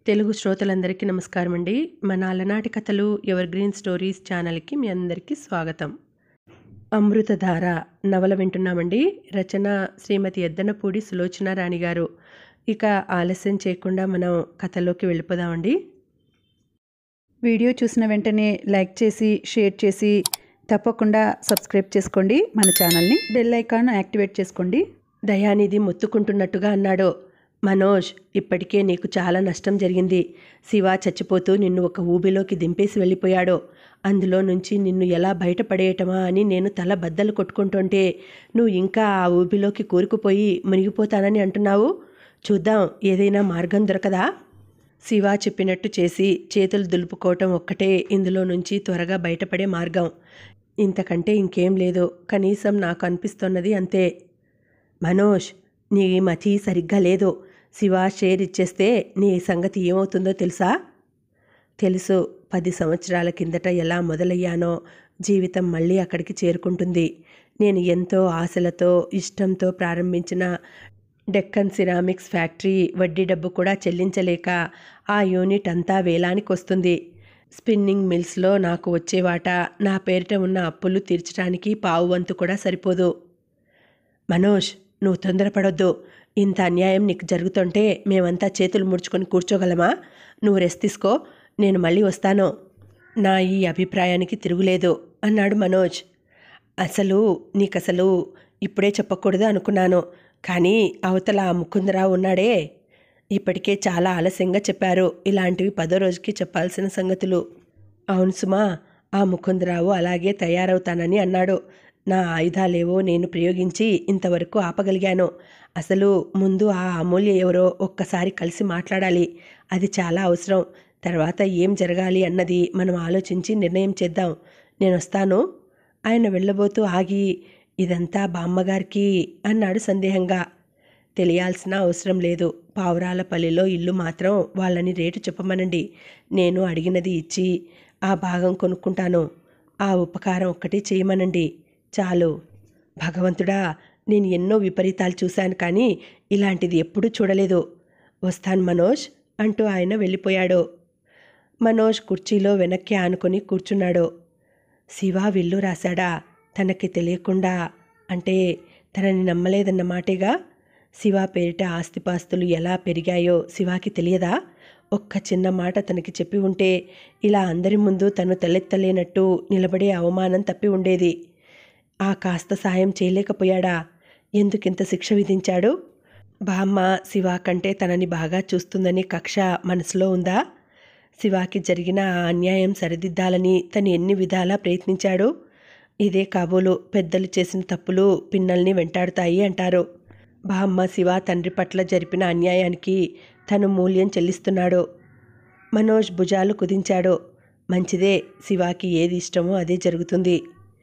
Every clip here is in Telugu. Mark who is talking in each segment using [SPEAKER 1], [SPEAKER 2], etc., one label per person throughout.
[SPEAKER 1] తెలుగు శ్రోతలందరికీ నమస్కారం అండి. మన అలనాటి కథలు ఎవర్ గ్రీన్ స్టోరీస్ ఛానల్కి మీ అందరికీ స్వాగతం. అమృతధార నవల వింటున్నామండి. రచన శ్రీమతి ఎద్దనపూడి సులోచనారాణి గారు. ఇక ఆలస్యం చేయకుండా మనం కథలోకి వెళ్ళిపోదామండి.
[SPEAKER 2] వీడియో చూసిన వెంటనే లైక్ చేసి షేర్ చేసి తప్పకుండా సబ్స్క్రైబ్ చేసుకోండి. మన ఛానల్ని బెల్ ఐకాన్ యాక్టివేట్ చేసుకోండి.
[SPEAKER 1] దయానిధి మొత్తుకుంటున్నట్టుగా అన్నాడు. మనోజ్, ఇప్పటికే నీకు చాలా నష్టం జరిగింది. శివ చచ్చిపోతూ నిన్ను ఒక ఊబిలోకి దింపేసి వెళ్ళిపోయాడు. అందులో నుంచి నిన్ను ఎలా బయటపడేయటమా అని నేను తల బద్దలు కొట్టుకుంటుంటే నువ్వు ఇంకా ఆ ఊబిలోకి కూరుకుపోయి మునిగిపోతానని అంటున్నావు. చూద్దాం, ఏదైనా మార్గం దొరకదా? శివ చెప్పినట్టు చేసి చేతులు దులుపుకోవటం ఒక్కటే ఇందులో నుంచి త్వరగా బయటపడే మార్గం. ఇంతకంటే ఇంకేం లేదు. కనీసం నాకు అనిపిస్తున్నది అంతే. మనోజ్, నీ మతి సరిగ్గా లేదు. శివ షేర్ ఇచ్చేస్తే నీ సంగతి ఏమవుతుందో తెలుసా? తెలుసు. 10 సంవత్సరాల కిందట ఎలా మొదలయ్యానో జీవితం మళ్ళీ అక్కడికి చేరుకుంటుంది. నేను ఎంతో ఆశలతో ఇష్టంతో ప్రారంభించిన డెక్కన్ సిరామిక్స్ ఫ్యాక్టరీ వడ్డీ డబ్బు కూడా చెల్లించలేక ఆ యూనిట్ అంతా వేలానికి వస్తుంది. స్పిన్నింగ్ మిల్స్లో నాకు వచ్చే వాటా నా పేరిట ఉన్న అప్పులు తీర్చడానికి పావువంతు కూడా సరిపోదు. మనోజ్, నువ్వు తొందరపడొద్దు. ఇంత అన్యాయం నీకు జరుగుతుంటే మేమంతా చేతులు ముడుచుకొని కూర్చోగలమా? నువ్వు రెస్ట్ తీసుకో, నేను మళ్ళీ వస్తాను. నా ఈ అభిప్రాయానికి తిరుగులేదు అన్నాడు మనోజ్. నీకసలు ఇప్పుడే చెప్పకూడదు అనుకున్నాను, కానీ అవతల ఆ ముకుందరావు ఉన్నాడే, ఇప్పటికే చాలా ఆలస్యంగా చెప్పారు. ఇలాంటివి 10వ రోజుకి చెప్పాల్సిన సంగతులు. అవును సుమా, ఆ ముకుందరావు అలాగే తయారవుతానని అన్నాడు. నా ఆయుధాలేవో నేను ప్రయోగించి ఇంతవరకు ఆపగలిగాను. అసలు ముందు ఆ అమూల్య ఎవరో ఒక్కసారి కలిసి మాట్లాడాలి. అది చాలా అవసరం. తర్వాత ఏం జరగాలి అన్నది మనం ఆలోచించి నిర్ణయం చేద్దాం. నేను వస్తాను. ఆయన వెళ్ళబోతూ ఆగి, ఇదంతా బామ్మగారికి అన్నాడు సందేహంగా. తెలియాల్సిన అవసరం లేదు. పావురాలపల్లిలో ఇల్లు మాత్రం వాళ్ళని రేటు చెప్పమనండి. నేను అడిగినది ఇచ్చి ఆ భాగం కొనుక్కుంటాను. ఆ ఉపకారం ఒక్కటి చేయమనండి చాలు. భగవంతుడా, నేను ఎన్నో విపరీతాలు చూశాను, కానీ ఇలాంటిది ఎప్పుడూ చూడలేదు. వస్తాను మనోజ్ అంటూ ఆయన వెళ్ళిపోయాడు. మనోజ్ కుర్చీలో వెనక్కి ఆనుకొని కూర్చున్నాడు. శివ విల్లు రాశాడా? తనకి తెలియకుండా? అంటే తనని నమ్మలేదన్నమాటేగా. శివ పేరిట ఆస్తిపాస్తులు ఎలా పెరిగాయో శివాకి తెలియదా? ఒక్క చిన్న మాట తనకి చెప్పి ఉంటే ఇలా అందరి ముందు తను తలెత్తలేనట్టు నిలబడే అవమానం తప్పి ఉండేది. ఆ కాస్త సాయం చేయలేకపోయాడా? ఎందుకింత శిక్ష విధించాడు? బామ్మ శివ కంటే తనని బాగా చూస్తుందని కక్ష మనసులో ఉందా? శివాకి జరిగిన ఆ అన్యాయం సరిదిద్దాలని తను ఎన్ని విధాలా ప్రయత్నించాడు. ఇదే కాబోలు, పెద్దలు చేసిన తప్పులు పిన్నల్ని వెంటాడుతాయి అంటారు. బామ్మ శివ తండ్రి పట్ల జరిపిన అన్యాయానికి తను మూల్యం చెల్లిస్తున్నాడు. మనోజ్ భుజాలు కుదించాడు. మంచిదే, శివాకి ఏది ఇష్టమో అదే జరుగుతుంది.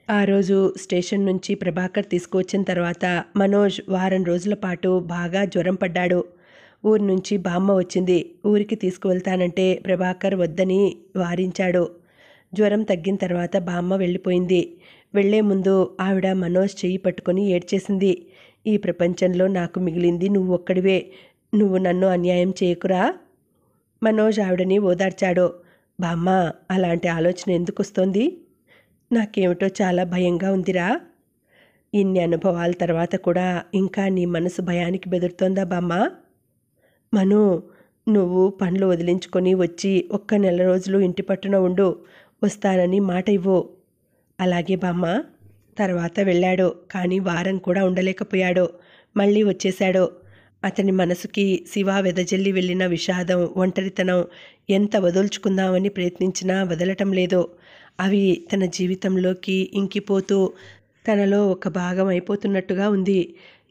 [SPEAKER 1] ఆ రోజు స్టేషన్ నుంచి ప్రభాకర్ తీసుకువచ్చిన తర్వాత మనోజ్ వారం రోజుల పాటు బాగా జ్వరం పడ్డాడు. ఊరి నుంచి బామ్మ వచ్చింది. ఊరికి తీసుకువెళ్తానంటే ప్రభాకర్ వద్దని వారించాడు. జ్వరం తగ్గిన తర్వాత బామ్మ వెళ్ళిపోయింది. వెళ్లే ముందు ఆవిడ మనోజ్ చెయ్యి పట్టుకొని ఏడ్చేసింది. ఈ ప్రపంచంలో నాకు మిగిలింది నువ్వు ఒక్కడివే. నువ్వు నన్ను అన్యాయం చేయకురా. మనోజ్ ఆవిడని ఓదార్చాడు. బామ్మ, అలాంటి ఆలోచన ఎందుకు వస్తోంది? నాకేమిటో చాలా భయంగా ఉందిరా. ఇన్ని అనుభవాల తర్వాత కూడా ఇంకా నీ మనసు భయానికి బెదురుతోందా బామ్మ? మను, నువ్వు పనులు వదిలించుకొని వచ్చి ఒక్క నెల రోజులు ఇంటి పట్టున ఉండు. వస్తానని మాట ఇవ్వు. అలాగే బామ్మ. తర్వాత వెళ్ళాడు, కానీ వారం కూడా ఉండలేకపోయాడు. మళ్ళీ వచ్చేశాడు. అతని మనసుకి శివ వెదజల్లి వెళ్ళిన విషాదం, ఒంటరితనం ఎంత వదుల్చుకుందామని ప్రయత్నించినా వదలటం లేదు. అవి తన జీవితంలోకి ఇంకిపోతూ తనలో ఒక భాగం అయిపోతున్నట్టుగా ఉంది.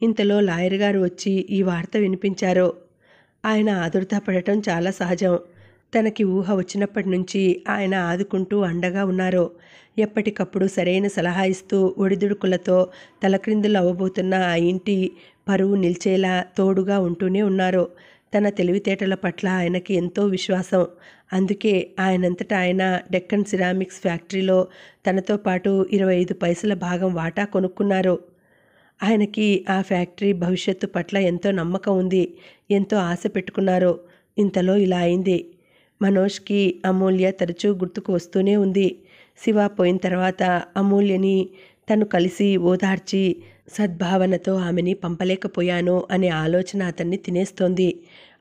[SPEAKER 1] ఇంతలో లాయర్ గారు వచ్చి ఈ వార్త వినిపించారు. ఆయన ఆదుర్దాపడటం చాలా సహజం. తనకి ఊహ వచ్చినప్పటి నుంచి ఆయన ఆదుకుంటూ అండగా ఉన్నారు. ఎప్పటికప్పుడు సరైన సలహా ఇస్తూ ఒడిదుడుకులతో తలక్రిందులు అవ్వబోతున్న ఆ ఇంటి పరువు నిల్చేలా తోడుగా ఉంటూనే ఉన్నారు. తన తెలివితేటల పట్ల ఆయనకి ఎంతో విశ్వాసం. అందుకే ఆయనంతటా ఆయన డెక్కన్ సిరామిక్స్ ఫ్యాక్టరీలో తనతో పాటు 25 పైసల భాగం వాటా కొనుక్కున్నారు. ఆయనకి ఆ ఫ్యాక్టరీ భవిష్యత్తు పట్ల ఎంతో నమ్మకం ఉంది. ఎంతో ఆశ పెట్టుకున్నారు. ఇంతలో ఇలా అయింది. మనోజ్కి అమూల్య తరచూ గుర్తుకు వస్తూనే ఉంది. శివ పోయిన తర్వాత అమూల్యని తను కలిసి ఓదార్చి సద్భావనతో ఆమెని పంపలేకపోయాను అనే ఆలోచన అతన్ని తినేస్తోంది.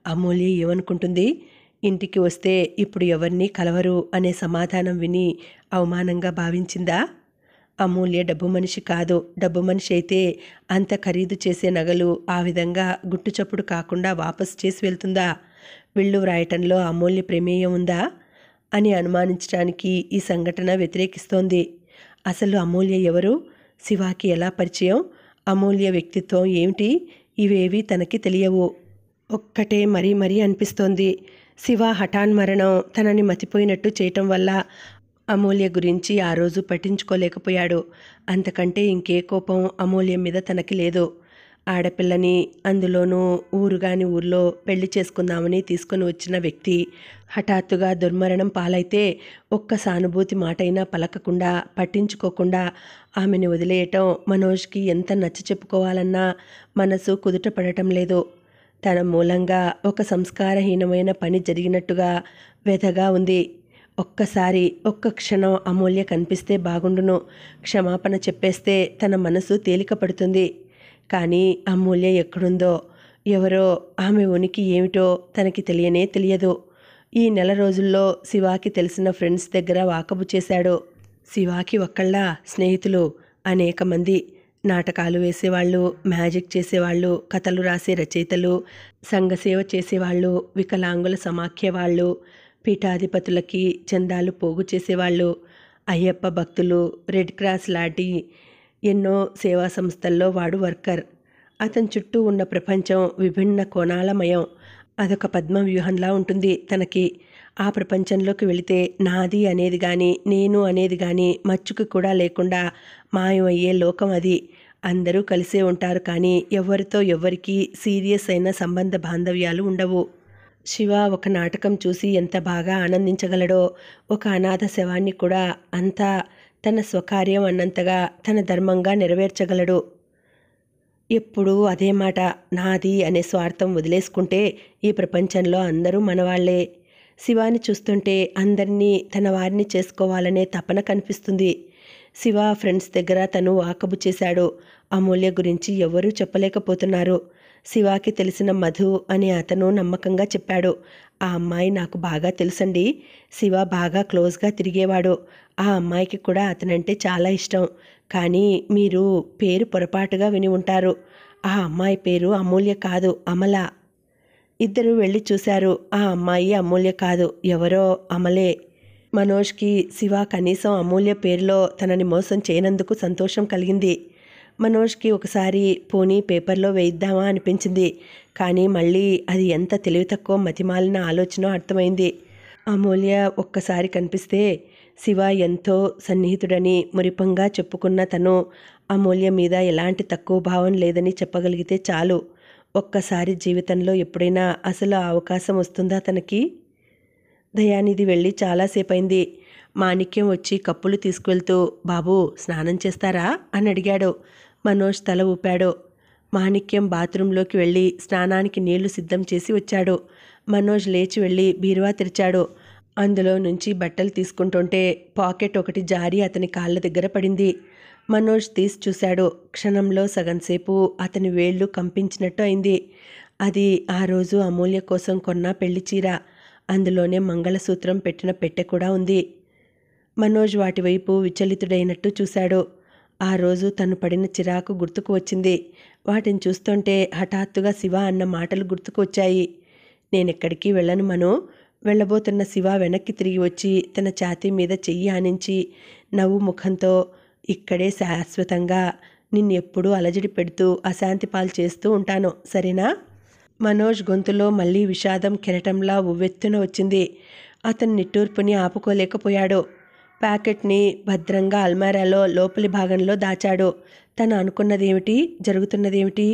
[SPEAKER 1] అమూల్య ఏమనుకుంటుంది? ఇంటికి వస్తే ఇప్పుడు ఎవరినీ కలవరు అనే సమాధానం విని అవమానంగా భావించిందా? అమూల్య డబ్బు మనిషి కాదు. డబ్బు మనిషి అయితే అంత ఖరీదు చేసే నగలు ఆ విధంగా గుట్టుచప్పుడు కాకుండా వాపసు చేసి వెళ్తుందా? విళ్ళు వ్రాయటంలో అమూల్య ప్రమేయం ఉందా అని అనుమానించడానికి ఈ సంఘటన వ్యతిరేకిస్తోంది. అసలు అమూల్య ఎవరు? శివాకి ఎలా పరిచయం? అమూల్య వ్యక్తిత్వం ఏమిటి? ఇవేవి తనకి తెలియవు. ఒక్కటే మరీ మరీ అనిపిస్తోంది. శివ హఠాన్మరణం తనని మతిపోయినట్టు చేయటం వల్ల అమూల్య గురించి ఆ రోజు పట్టించుకోలేకపోయాడు. అంతకంటే ఇంకే కోపం అమూల్య మీద తనకి లేదు. ఆడపిల్లని, అందులోనూ ఊరుగాని ఊర్లో పెళ్లి చేసుకుందామని తీసుకుని వచ్చిన వ్యక్తి హఠాత్తుగా దుర్మరణం పాలైతే ఒక్క సానుభూతి మాటైనా పలకకుండా పట్టించుకోకుండా ఆమెను వదిలేయటం మనోజ్కి ఎంత నచ్చ చెప్పుకోవాలన్నా మనసు కుదుట పడటం లేదు. తన మూలంగా ఒక సంస్కారహీనమైన పని జరిగినట్టుగా వ్యధగా ఉంది. ఒక్క క్షణం అమూల్య కనిపిస్తే బాగుండును. క్షమాపణ చెప్పేస్తే తన మనసు తేలిక పడుతుంది. కానీ అమూల్య ఎక్కడుందో, ఎవరో, ఆమె ఉనికి ఏమిటో తనకి తెలియదు. ఈ నెల రోజుల్లో శివాకి తెలిసిన ఫ్రెండ్స్ దగ్గర వాకబు చేశాడు. శివాకి ఒక్కళ్ళ స్నేహితులు అనేక మంది. నాటకాలు వేసేవాళ్ళు, మ్యాజిక్ చేసేవాళ్ళు, కథలు రాసే రచయితలు, సంఘసేవ చేసేవాళ్ళు, వికలాంగుల సమాఖ్య వాళ్ళు, పీఠాధిపతులకి చందాలు పోగు చేసేవాళ్ళు, అయ్యప్ప భక్తులు, రెడ్ క్రాస్ లాంటి ఎన్నో సేవా సంస్థల్లో వాడు వర్కర్. అతని చుట్టూ ఉన్న ప్రపంచం విభిన్న కోణాలమయం. అదొక పద్మ వ్యూహంలా ఉంటుంది తనకి. ఆ ప్రపంచంలోకి వెళితే నాది అనేది కానీ, నేను అనేది కానీ మచ్చుకు కూడా లేకుండా మాయమయ్యే లోకం అది. అందరూ కలిసే ఉంటారు కానీ ఎవరితో ఎవరికి సీరియస్ అయిన సంబంధ బాంధవ్యాలు ఉండవు. శివ ఒక నాటకం చూసి ఎంత బాగా ఆనందించగలడో, ఒక అనాథ శవాన్ని కూడా అంతా తన స్వకార్యం అన్నంతగా తన ధర్మంగా నెరవేర్చగలడు. ఎప్పుడూ అదే మాట, నాది అనే స్వార్థం వదిలేసుకుంటే ఈ ప్రపంచంలో అందరూ మనవాళ్లే. శివాని చూస్తుంటే అందరినీ తన వారిని చేసుకోవాలనే తపన కనిపిస్తుంది. శివ ఫ్రెండ్స్ దగ్గర తను వాకబు చేశాడు. అమూల్య గురించి ఎవరూ చెప్పలేకపోతున్నారు. శివాకి తెలిసిన మధు అనే అతను నమ్మకంగా చెప్పాడు. ఆ అమ్మాయి నాకు బాగా తెలుసండి. శివ బాగా క్లోజ్గా తిరిగేవాడు. ఆ అమ్మాయికి కూడా అతనంటే చాలా ఇష్టం. కానీ మీరు పేరు పొరపాటుగా విని ఉంటారు. ఆ అమ్మాయి పేరు అమూల్య కాదు, అమల. ఇద్దరు వెళ్ళి చూశారు. ఆ అమ్మాయి అమూల్య కాదు, ఎవరో అమలే. మనోజ్కి శివ కనీసం అమూల్య పేరులో తనని మోసం చేయనందుకు సంతోషం కలిగింది. మనోజ్కి ఒకసారి పోనీ పేపర్లో వేయిద్దామా అనిపించింది. కానీ మళ్ళీ అది ఎంత తెలివి తక్కువ మతిమాలిన ఆలోచన అర్థమైంది. అమూల్య ఒక్కసారి కనిపిస్తే శివ ఎంతో సన్నిహితుడని మురిపంగా చెప్పుకున్న తను అమూల్య మీద ఎలాంటి తక్కువ భావం లేదని చెప్పగలిగితే చాలు. ఒక్కసారి జీవితంలో ఎప్పుడైనా అసలు ఆ అవకాశం వస్తుందా తనకి? దయానిధి వెళ్ళి చాలాసేపైంది. మాణిక్యం వచ్చి కప్పులు తీసుకువెళ్తూ, బాబూ స్నానం చేస్తారా అని అడిగాడు. మనోజ్ తల ఊపాడు. మాణిక్యం బాత్రూంలోకి వెళ్ళి స్నానానికి నీళ్లు సిద్ధం చేసి వచ్చాడు. మనోజ్ లేచి వెళ్ళి బీరువా తెరిచాడు. అందులో నుంచి బట్టలు తీసుకుంటుంటే పాకెట్ ఒకటి జారి అతని కాళ్ళ దగ్గర పడింది. మనోజ్ తీసి చూశాడు. క్షణంలో సగంసేపు అతని వేళ్లు కంపించినట్టు అయింది. అది ఆ రోజు అమూల్య కోసం కొన్న పెళ్లి చీర. అందులోనే మంగళసూత్రం పెట్టిన పెట్టె కూడా ఉంది. మనోజ్ వాటివైపు విచలితుడైనట్టు చూశాడు. ఆ రోజు తను పడిన చిరాకు గుర్తుకు వచ్చింది. వాటిని చూస్తుంటే హఠాత్తుగా శివ అన్న మాటలు గుర్తుకు వచ్చాయి. నేనెక్కడికి వెళ్ళను మనో. వెళ్ళబోతున్న శివ వెనక్కి తిరిగి వచ్చి తన ఛాతీ మీద చెయ్యి ఆనించి నవ్వు ముఖంతో, ఇక్కడే శాశ్వతంగా నిన్నెప్పుడూ అలజడి పెడుతూ అశాంతి పాలు చేస్తూ ఉంటాను, సరేనా? మనోజ్ గొంతులో మళ్ళీ విషాదం కెరటంలా ఉవ్వెత్తున వచ్చింది. అతని నిట్టూర్పుని ఆపుకోలేకపోయాడు. ప్యాకెట్ని భద్రంగా అల్మారాలో లోపలి భాగంలో దాచాడు. తను అనుకున్నదేమిటి, జరుగుతున్నదేమిటి?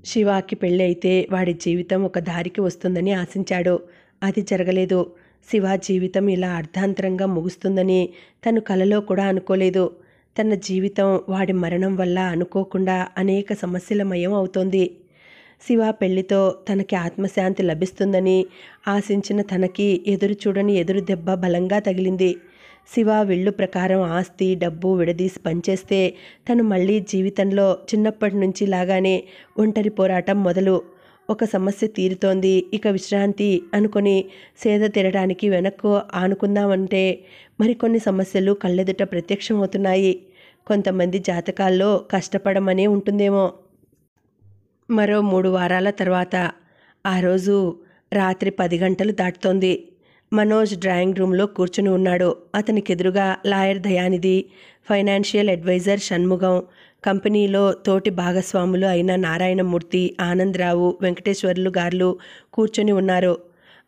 [SPEAKER 1] శివాకి పెళ్ళి అయితే వాడి జీవితం ఒక దారికి వస్తుందని ఆశించాడు. అది జరగలేదు. శివ జీవితం ఇలా అర్ధాంతరంగా ముగుస్తుందని తను కలలో కూడా అనుకోలేదు. తన జీవితం వాడి మరణం వల్ల అనుకోకుండా అనేక సమస్యలమయం అవుతోంది. శివ పెళ్లితో తనకి ఆత్మశాంతి లభిస్తుందని ఆశించిన తనకి ఎదురు చూడని ఎదురు దెబ్బ బలంగా తగిలింది. శివ విళ్ళు ప్రకారం ఆస్తి డబ్బు విడదీసి పనిచేస్తే తను మళ్ళీ జీవితంలో చిన్నప్పటి నుంచి లాగానే ఒంటరి పోరాటం మొదలు. ఒక సమస్య తీరుతోంది, ఇక విశ్రాంతి అనుకొని సేద తీరడానికి వెనక్కు ఆనుకుందామంటే మరికొన్ని సమస్యలు కళ్ళెదుట ప్రత్యక్షమవుతున్నాయి. కొంతమంది జాతకాల్లో కష్టపడమనే ఉంటుందేమో. మరో 3 వారాల తర్వాత ఆ రోజు రాత్రి 10 గంటలు దాటుతోంది. మనోజ్ డ్రాయింగ్ రూమ్లో కూర్చుని ఉన్నాడు. అతనికి ఎదురుగా లాయర్ దయానిధి, ఫైనాన్షియల్ అడ్వైజర్ షణ్ముగం, కంపెనీలో తోటి భాగస్వాములు అయిన నారాయణమూర్తి, ఆనందరావు, వెంకటేశ్వర్లు గారు కూర్చొని ఉన్నారు.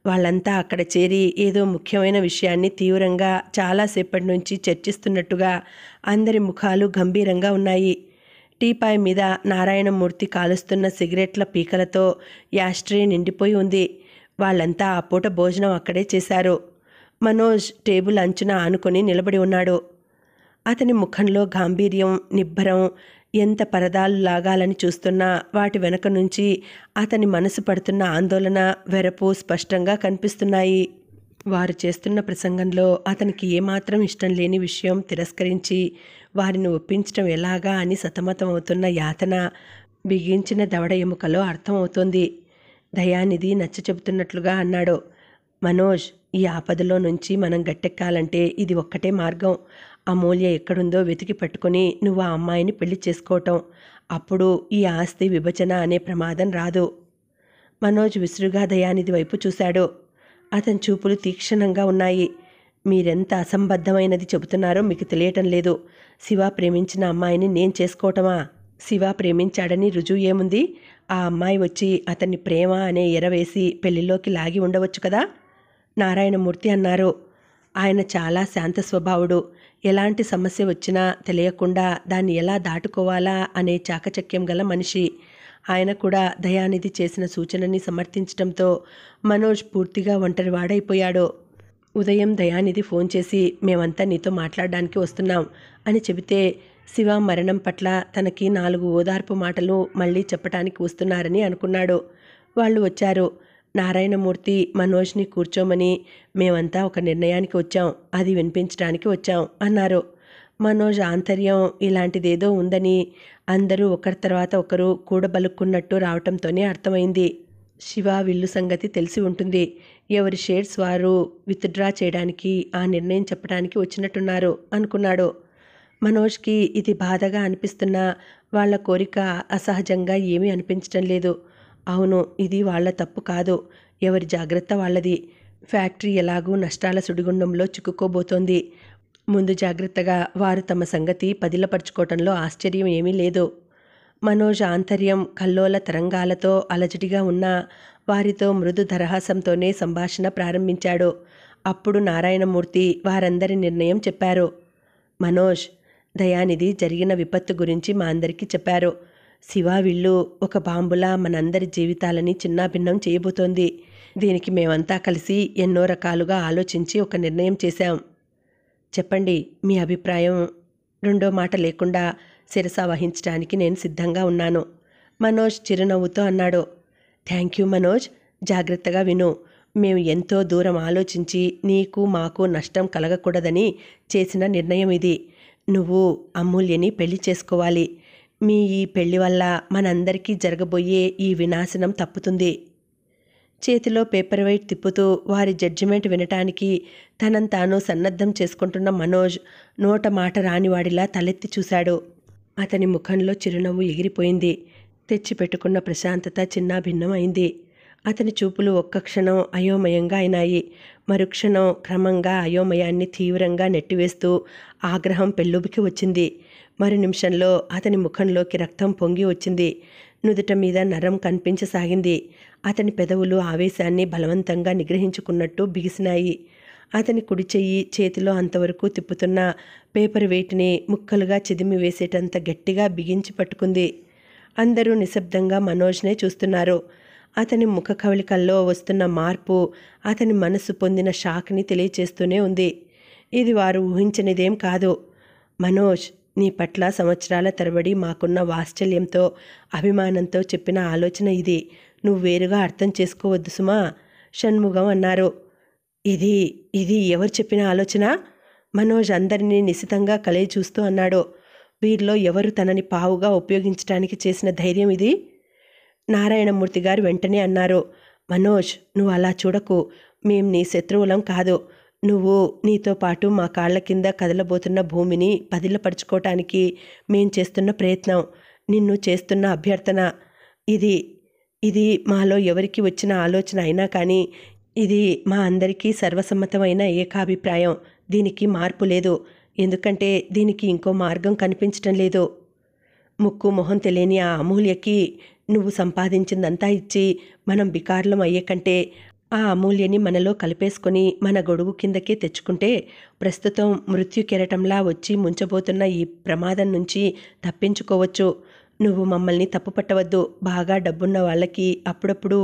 [SPEAKER 1] వాళ్ళంతా అక్కడ చేరి ఏదో ముఖ్యమైన విషయాన్ని తీవ్రంగా చాలాసేపటి నుంచి చర్చిస్తున్నట్టుగా అందరి ముఖాలు గంభీరంగా ఉన్నాయి. టీపాయ్ మీద నారాయణమూర్తి కాలుస్తున్న సిగరెట్ల పీకలతో యాస్ట్రే నిండిపోయి ఉంది. వాళ్ళంతా ఆ పూట భోజనం అక్కడే చేశారు. మనోజ్ టేబుల్ అంచున ఆనుకొని నిలబడి ఉన్నాడు. అతని ముఖంలో గాంభీర్యం, నిబ్బరం ఎంత పరదాలు లాగాలని చూస్తున్నా వాటి వెనక నుంచి అతని మనసు పడుతున్న ఆందోళన, వెరపు స్పష్టంగా కనిపిస్తున్నాయి. వారు చేస్తున్న ప్రసంగంలో అతనికి ఏమాత్రం ఇష్టం లేని విషయం తిరస్కరించి వారిని ఒప్పించడం ఎలాగా అని సతమతమవుతున్న యాతన బిగించిన దవడ ఎముకలో అర్థమవుతోంది. దయానిధి నచ్చ చెబుతున్నట్లుగా అన్నాడు. మనోజ్, ఈ ఆపదలో నుంచి మనం గట్టెక్కాలంటే ఇది ఒక్కటే మార్గం. అమూల్య ఎక్కడుందో వెతికి పట్టుకుని నువ్వు ఆ అమ్మాయిని పెళ్లి చేసుకోవటం. అప్పుడు ఈ ఆస్తి విభజన అనే ప్రమాదం రాదు. మనోజ్ విసురుగా దయానిధి వైపు చూశాడు. అతని చూపులు తీక్షణంగా ఉన్నాయి. మీరెంత అసంబద్ధమైనది చెబుతున్నారో మీకు తెలియటం లేదు. శివ ప్రేమించిన అమ్మాయిని నేను చేసుకోవటమా? శివ ప్రేమించాడని రుజువు ఏముంది? ఆ అమ్మాయి వచ్చి అతన్ని ప్రేమ అనే ఎరవేసి పెళ్లిలోకి లాగి ఉండవచ్చు కదా? నారాయణమూర్తి అన్నారు. ఆయన చాలా శాంత స్వభావుడు. ఎలాంటి సమస్య వచ్చినా తెలియకుండా దాన్ని ఎలా దాటుకోవాలా అనే చాకచక్యం గల మనిషి. ఆయన కూడా దయానిధి చేసిన సూచనని సమర్థించడంతో మనోజ్ పూర్తిగా ఒంటరివాడైపోయాడు. ఉదయం దయానిధి ఫోన్ చేసి మేమంతా నీతో మాట్లాడడానికి వస్తున్నాం అని చెబితే శివ మరణం పట్ల తనకి 4 ఓదార్పు మాటలు మళ్ళీ చెప్పటానికి వస్తున్నారని అనుకున్నాడు. వాళ్ళు వచ్చారు. నారాయణమూర్తి మనోజ్ని కూర్చోమని మేమంతా ఒక నిర్ణయానికి వచ్చాం, అది వినిపించడానికి వచ్చాం అన్నారు. మనోజ్ ఆంతర్యం ఇలాంటిదేదో ఉందని అందరూ ఒకరి తర్వాత ఒకరు కూడబలుక్కున్నట్టు రావటంతోనే అర్థమైంది. శివ విల్లు సంగతి తెలిసి ఉంటుంది. ఎవరి షేర్స్ వారు విత్డ్రా చేయడానికి ఆ నిర్ణయం చెప్పడానికి వచ్చినట్టున్నారు అనుకున్నాడు. మనోజ్కి ఇది బాధగా అనిపిస్తున్నా వాళ్ళ కోరిక అసహజంగా ఏమీ అనిపించటం లేదు. అవును, ఇది వాళ్ళ తప్పు కాదు, ఎవరి జాగ్రత్త వాళ్ళది. ఫ్యాక్టరీ ఎలాగూ నష్టాల సుడిగుండంలో చిక్కుకోబోతోంది. ముందు జాగ్రత్తగా వారు తమ సంగతి పదిలపరుచుకోవటంలో ఆశ్చర్యం ఏమీ లేదు. మనోజ్ ఆంతర్యం కల్లోల తరంగాలతో అలజడిగా ఉన్న వారితో మృదు దరహాసంతోనే సంభాషణ ప్రారంభించాడు. అప్పుడు నారాయణమూర్తి వారందరి నిర్ణయం చెప్పారు. మనోజ్, దయానిధి జరిగిన విపత్తు గురించి మా అందరికీ చెప్పారు. శివ విల్లు ఒక బాంబులా మనందరి జీవితాలని చిన్నాభిన్నం చేయబోతోంది. దీనికి మేమంతా కలిసి ఎన్నో రకాలుగా ఆలోచించి ఒక నిర్ణయం చేశాం. చెప్పండి మీ అభిప్రాయం. రెండో మాట లేకుండా శిరస వహించడానికి నేను సిద్ధంగా ఉన్నాను. మనోజ్ చిరునవ్వుతో అన్నాడు. థ్యాంక్ యూ మనోజ్, జాగ్రత్తగా విను. మేము ఎంతో దూరం ఆలోచించి నీకు మాకు నష్టం కలగకూడదని చేసిన నిర్ణయం ఇది. నువ్వు అమూల్యని పెళ్లి చేసుకోవాలి. మీ ఈ పెళ్లి వల్ల మనందరికీ జరగబోయే ఈ వినాశనం తప్పుతుంది. చేతిలో పేపర్ వెయిట్ తిప్పుతూ వారి జడ్జిమెంట్ వినటానికి తనను తాను సన్నద్ధం చేసుకుంటున్న మనోజ్ నోట మాట రానివాడిలా తలెత్తి చూశాడు. అతని ముఖంలో చిరునవ్వు ఎగిరిపోయింది. తెచ్చిపెట్టుకున్న ప్రశాంతత చిన్నాభిన్నం అయింది. అతని చూపులు ఒక్క క్షణం అయోమయంగా అయినాయి. మరుక్షణం క్రమంగా అయోమయాన్ని తీవ్రంగా నెట్టివేస్తూ ఆగ్రహం పెళ్ళుబికి వచ్చింది. మరు నిమిషంలో అతని ముఖంలోకి రక్తం పొంగి వచ్చింది. నుదుట మీద నరం కనిపించసాగింది. అతని పెదవులు ఆవేశాన్ని బలవంతంగా నిగ్రహించుకున్నట్టు బిగిసినాయి. అతని కుడి చెయ్యి చేతిలో అంతవరకు తిప్పుతున్న పేపర్ వెయిట్ని ముక్కలుగా చిదిమి వేసేటంత గట్టిగా బిగించి పట్టుకుంది. అందరూ నిశ్శబ్దంగా మనోజ్నే చూస్తున్నారు. అతని ముఖ కవళికల్లో వస్తున్న మార్పు అతని మనసు పొందిన షాక్ని తెలియచేస్తూనే ఉంది. ఇది వారు ఊహించనిదేం కాదు. మనోజ్, నీ పట్ల సంవత్సరాల తరబడి మాకున్న వాత్సల్యంతో అభిమానంతో చెప్పిన ఆలోచన ఇది. నువ్వు వేరుగా అర్థం చేసుకోవద్దు సుమా, షణ్ముగం అన్నారు. ఇది ఇది ఎవరు చెప్పిన ఆలోచన? మనోజ్ అందరినీ నిశితంగా కలయి చూస్తూ అన్నాడు. వీరిలో ఎవరు తనని పావుగా ఉపయోగించడానికి చేసిన ధైర్యం ఇది? నారాయణమూర్తి గారు వెంటనే అన్నారు. మనోజ్, నువ్వు అలా చూడకు. మేం నీ శత్రువులం కాదు. నువ్వు నీతో పాటు మా కాళ్ల కింద కదలబోతున్న భూమిని పదిలపరుచుకోవటానికి మేం చేస్తున్న ప్రయత్నం, నిన్ను చేస్తున్న అభ్యర్థన. ఇది ఇది మాలో ఎవరికి వచ్చిన ఆలోచన అయినా కానీ ఇది మా అందరికీ సర్వసమ్మతమైన ఏకాభిప్రాయం. దీనికి మార్పు లేదు. ఎందుకంటే దీనికి ఇంకో మార్గం కనిపించటం లేదు. ముక్కు మొహం తెలియని ఆ అమూల్యకి నువ్వు సంపాదించిందంతా ఇచ్చి మనం బికార్లం అయ్యే కంటే ఆ అమూల్యని మనలో కలిపేసుకొని మన గొడుగు కిందకే తెచ్చుకుంటే ప్రస్తుతం మృత్యు కెరటంలా వచ్చి ముంచబోతున్న ఈ ప్రమాదం నుంచి తప్పించుకోవచ్చు. నువ్వు మమ్మల్ని తప్పుపట్టవద్దు. బాగా డబ్బున్న వాళ్ళకి అప్పుడప్పుడు